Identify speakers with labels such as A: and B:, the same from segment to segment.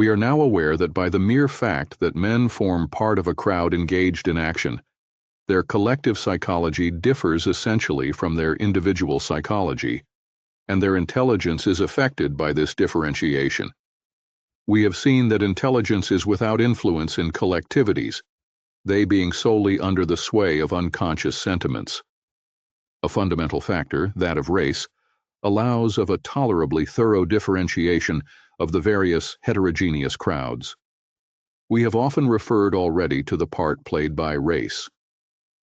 A: We are now aware that by the mere fact that men form part of a crowd engaged in action, their collective psychology differs essentially from their individual psychology, and their intelligence is affected by this differentiation. We have seen that intelligence is without influence in collectivities, they being solely under the sway of unconscious sentiments. A fundamental factor, that of race, allows of a tolerably thorough differentiation of the various heterogeneous crowds. We have often referred already to the part played by race,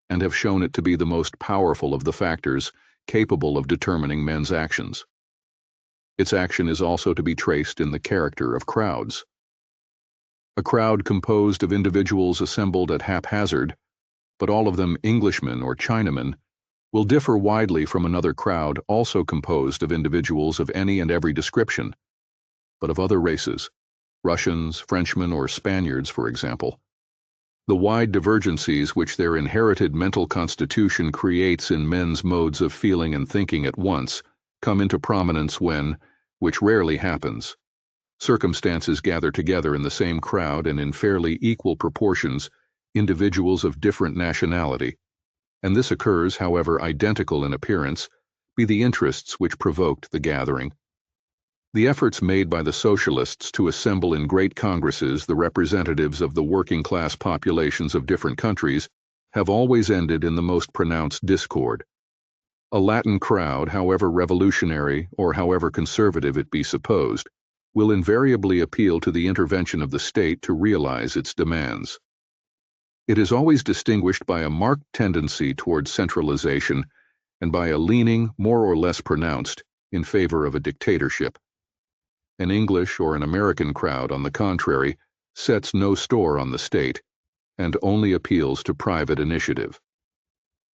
A: and have shown it to be the most powerful of the factors capable of determining men's actions. Its action is also to be traced in the character of crowds. A crowd composed of individuals assembled at haphazard, but all of them Englishmen or Chinamen, will differ widely from another crowd also composed of individuals of any and every description, but of other races, Russians, Frenchmen, or Spaniards, for example. The wide divergencies which their inherited mental constitution creates in men's modes of feeling and thinking at once come into prominence when, which rarely happens, circumstances gather together in the same crowd and in fairly equal proportions individuals of different nationality, and this occurs, however identical in appearance, be the interests which provoked the gathering. The efforts made by the socialists to assemble in great congresses the representatives of the working-class populations of different countries have always ended in the most pronounced discord. A Latin crowd, however revolutionary or however conservative it be supposed, will invariably appeal to the intervention of the state to realize its demands. It is always distinguished by a marked tendency toward centralization and by a leaning, more or less pronounced, in favor of a dictatorship. An English or an American crowd, on the contrary, sets no store on the state and only appeals to private initiative.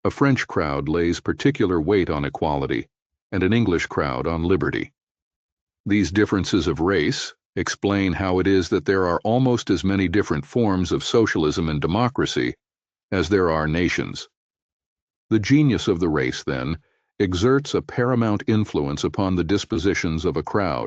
A: A French crowd lays particular weight on equality, and an English crowd on liberty. These differences of race explain how it is that there are almost as many different forms of socialism and democracy as there are nations. The genius of the race, then, exerts a paramount influence upon the dispositions of a crowd.